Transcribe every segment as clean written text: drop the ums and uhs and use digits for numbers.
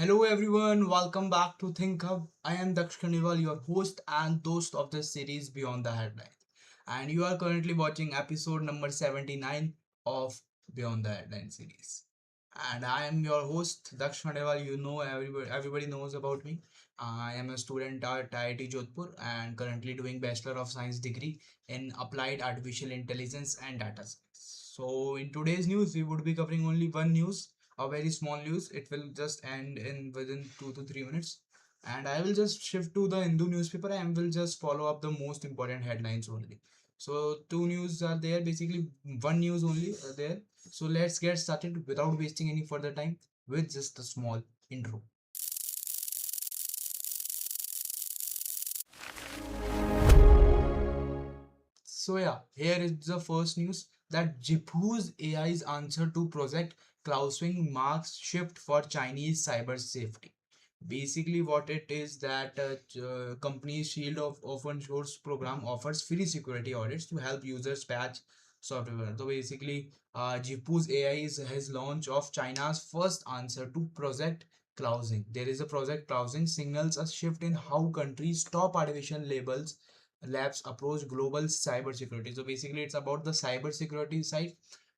Hello everyone, welcome back to ThinkHub. I am Daksh Khandelwal, your host and host of the series Beyond the Headlines. And you are currently watching episode number 79 of Beyond the Headlines series. And I am your host, Daksh Khandelwal. You know, everybody knows about me. I am a student at IIT Jodhpur and currently doing Bachelor of Science degree in Applied Artificial Intelligence and Data Science. So in today's news, we would be covering only one news, a very small news. It will just end in within 2 to 3 minutes, and I will just shift to the Hindu newspaper and will just follow up the most important headlines only. So two news are there, basically one news only there. So let's get started without wasting any further time with just a small intro. So yeah, here is the first news that Jipu's AI's answer to Project Cloudwing marks shift for Chinese cyber safety. Basically, what it is that company's Shield of Open Source program offers free security audits to help users patch software. So basically, Jipu's AI has launched of China's first answer to Project Cloudwing. There is a Project Cloudwing signals a shift in how countries top artificial labels labs approach global cybersecurity. So basically, it's about the cybersecurity side,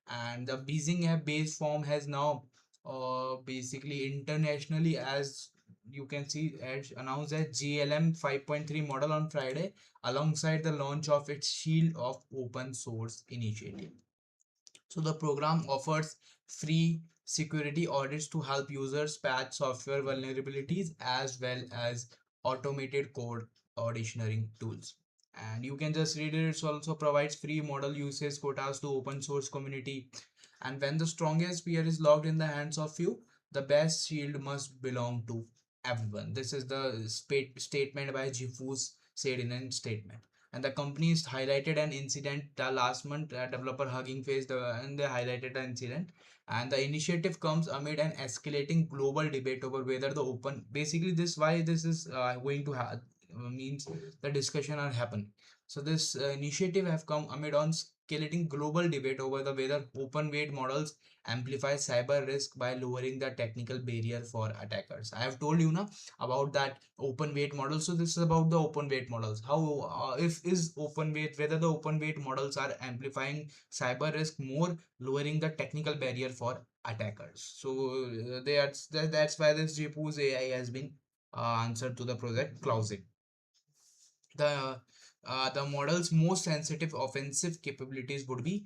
and the Beijing app based form has now basically internationally, as you can see, Edge announced a GLM 5.3 model on Friday alongside the launch of its Shield of Open Source initiative. So the program offers free security audits to help users patch software vulnerabilities as well as automated code auditioning tools. And you can just read it. It also provides free model usage quotas to open source community. And when the strongest peer is locked in the hands of few, the best shield must belong to everyone. This is the statement by Jifus said in a statement. And the companies highlighted an incident last month, a developer hugging face, and they highlighted the incident. And the initiative comes amid an escalating global debate over whether the open, basically this why this is going to have means the discussion are happening. So this initiative have come amid on escalating global debate over the whether open weight models amplify cyber risk by lowering the technical barrier for attackers. I have told you now about that open weight model. So this is about the open weight models, how if is open weight, whether the open weight models are amplifying cyber risk more, lowering the technical barrier for attackers. So that's why this Jipu's AI has been answered to the project closing. The the model's most sensitive offensive capabilities would be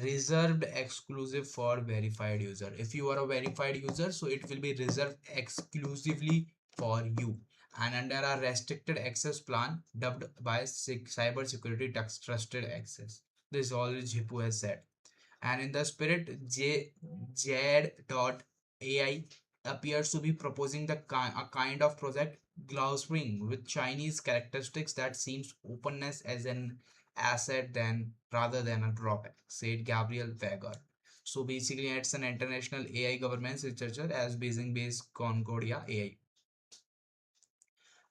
reserved exclusive for verified user. If you are a verified user, so it will be reserved exclusively for you and under a restricted access plan dubbed by cyber security trusted access. This is all Jipu has said. And in the spirit, Jad.ai appears to be proposing a kind of project Glowspring with Chinese characteristics that seems openness as an asset than rather than a drawback, said Gabriel Weger. So basically, it's an international AI governance researcher as Beijing based Concordia AI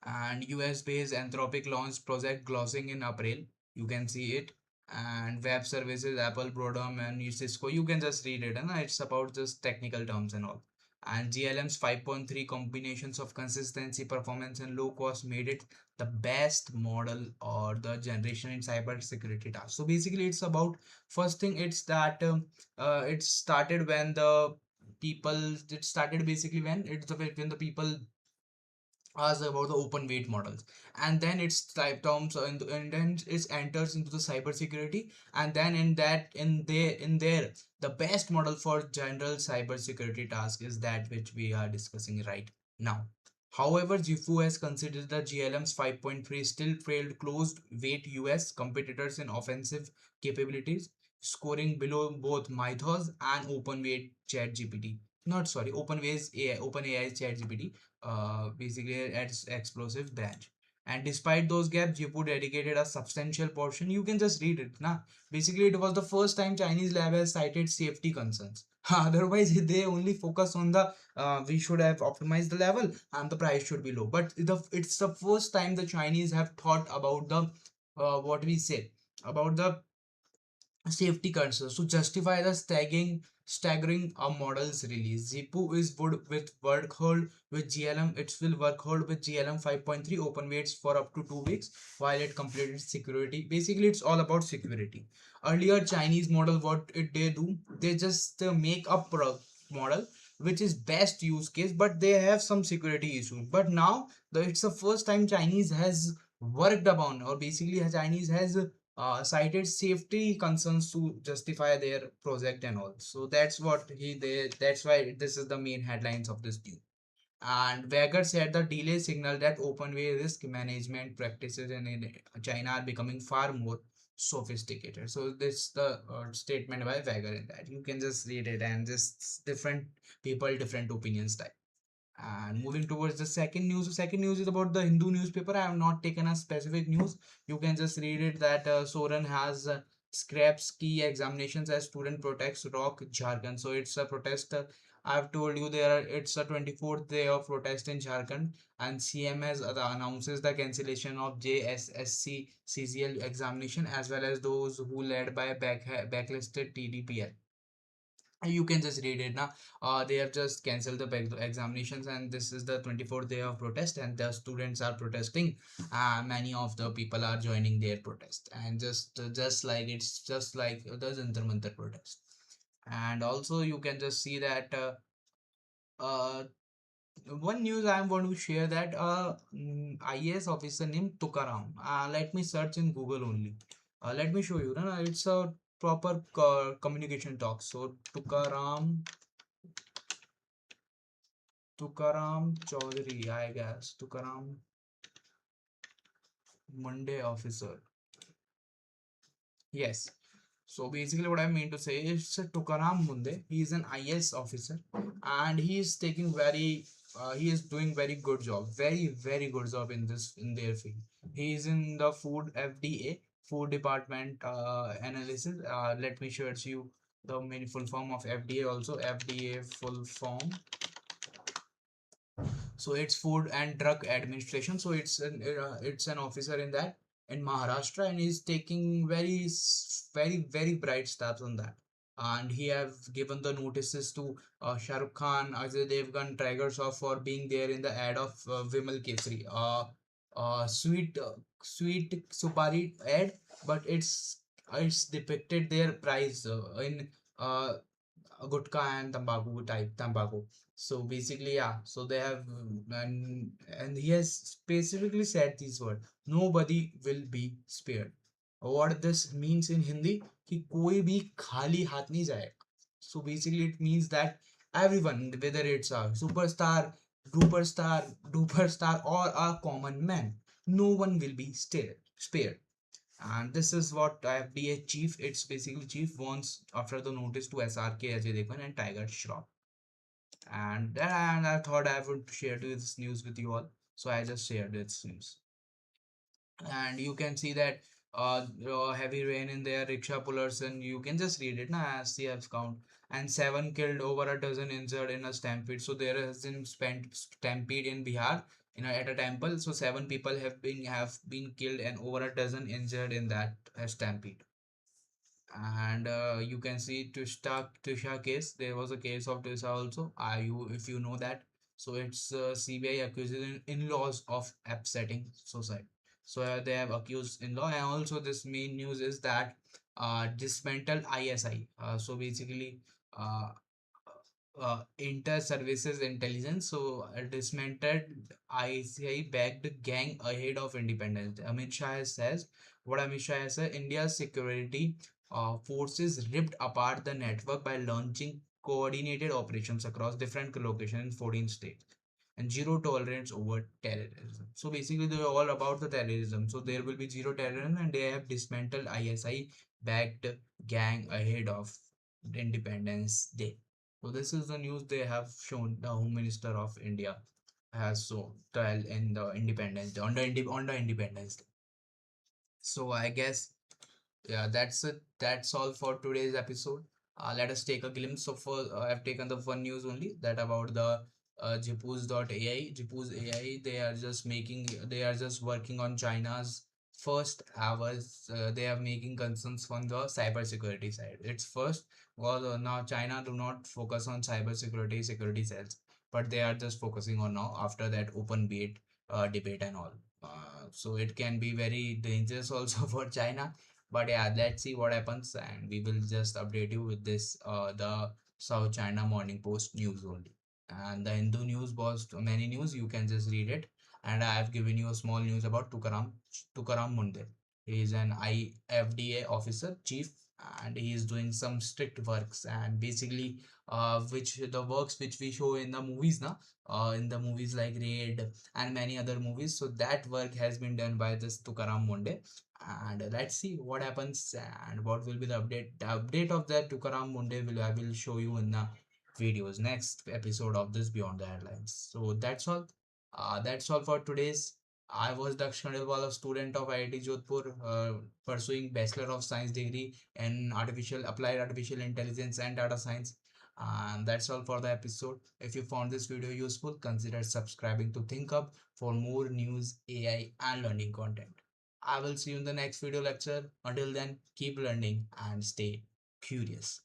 and US based Anthropic launched Project Glossing in April. You can see it. And web services, Apple, Broadcom, and Cisco. You can just read it, and it's about just technical terms and all. And GLM's 5.3 combinations of consistency, performance, and low cost made it the best model or the generation in cyber security tasks. So basically, it's about first thing. It's that it started when the people. It started basically when the people asked about the open weight models, and then it's type terms and then it enters into the cyber security, and then in there the best model for general cyber security task is that which we are discussing right now. However, Jifu has considered the GLM's 5.3 still trailed closed weight US competitors in offensive capabilities, scoring below both Mythos and OpenWeight ChatGPT. Not sorry, OpenWeight AI, OpenAI ChatGPT, basically its explosive branch. And despite those gaps, Jipu dedicated a substantial portion. You can just read it. Nah. Basically, it was the first time Chinese lab has cited safety concerns. Otherwise, they only focus on the we should have optimized the level and the price should be low. But it's the first time the Chinese have thought about the what we say about the safety concerns to justify the staggering models release. Zipu is would with work hold with GLM. It will work hold with GLM 5.3 open weights for up to 2 weeks while it completed security. Basically, it's all about security. Earlier Chinese model, what it they do, they just make a model which is best use case, but they have some security issues. But now it's the first time Chinese has worked upon, or basically Chinese has cited safety concerns to justify their project and all. So that's what he they that's why this is the main headlines of this news. And Weger said the delay signal that open-way risk management practices in China are becoming far more sophisticated. So this is the statement by Weger in that. You can just read it, and just different people, different opinions type. And moving towards the second news, is about the Hindu newspaper. I have not taken a specific news. You can just read it that Soren has scraps key examinations as student protects rock Jharkhand. So it's a protest. I've told you it's a 24th day of protest in Jharkhand, and CMS announces the cancellation of JSSC CCL examination as well as those who led by backlisted TDPL. You can just read it now. They have just cancelled the examinations, and this is the 24th day of protest, and the students are protesting. Many of the people are joining their protest, and just like it's just like the Jantar Mantar protest. And also you can just see that uh, one news I am going to share that IAS officer named Tukaram. Let me search in Google only. Let me show you. No, no, it's a proper communication talk. So Tukaram Chaudhary, I guess. Tukaram Monday officer. Yes. So basically, what I mean to say is Tukaram Munde. He is an IS officer, and he is taking he is doing very good job, very good job in their field. He is in the food FDA, food department analysis. Let me share to you the main full form of FDA also. FDA full form, so it's Food and Drug Administration. So it's an officer in that in Maharashtra, and he's taking very bright steps on that. And he have given the notices to Shah Rukh Khan, Ajay Devgan, Tigers off for being there in the ad of Vimal Kesari, sweet supari ad, but it's depicted their price in uh, gutka and tambaku type tobacco. So basically, yeah. So they have, and he has specifically said these words: nobody will be spared. What this means in Hindi? कि कोई भी खाली हाथ नहीं जाएगा. So basically, it means that everyone, whether it's a superstar, duper star, or a common man, no one will be spared. And this is what FDA chief, it's basically chief wants after the notice to SRK, Ajay Devgan, and Tiger Shroff. And I thought I would share this news with you all, so I just shared this news. And you can see that heavy rain in there, rickshaw pullers, and you can just read it now as CF's count. And seven killed, over a dozen injured in a stampede. So there has been spent stampede in Bihar at a temple. So seven people have been killed and over a dozen injured in that stampede. And you can see Tisha case. There was a case of Tisha also. Are you if you know that? So it's CBI accusing in-laws of upsetting society. So they have accused in-law, and also this main news is that dismantled ISI. So basically, uh, inter-services intelligence. So dismantled ICI backed gang ahead of independence. Amit Shah says, what Amit Shah said, India's security forces ripped apart the network by launching coordinated operations across different locations in 14 states, and zero tolerance over terrorism. So basically, they're all about the terrorism. So there will be zero terrorism, and they have dismantled ISI backed gang ahead of Independence Day. So this is the news they have shown. The Home Minister of India has so tell in the Independence Day, on the Independence Day. So I guess, yeah, that's it. That's all for today's episode. Let us take a glimpse of. I've taken the one news only, that about the Jipus.ai. Jipus AI. They are just working on China's first I was they are making concerns from the cyber security side. It's first was now China do not focus on cyber security cells, but they are just focusing on now after that open debate debate and all. So it can be very dangerous also for China. But yeah, let's see what happens, and we will just update you with this the South China Morning Post news only. And the Hindu news was many news. You can just read it, and I have given you a small news about Tukaram Munde. He is an IFDA officer chief, and he is doing some strict works, and basically which the works which we show in the movies now, in the movies like Raid and many other movies. So that work has been done by this Tukaram Munde, and let's see what happens and what will be the update. The update of that Tukaram Munde will I will show you in the videos next episode of this Beyond the Headlines. So that's all for today's. I was Daksh Khandelwal, a student of IIT Jodhpur, pursuing Bachelor of Science degree in Applied Artificial Intelligence and Data Science. And that's all for the episode. If you found this video useful, consider subscribing to ThinkHub for more news, AI, and learning content. I will see you in the next video lecture. Until then, keep learning and stay curious.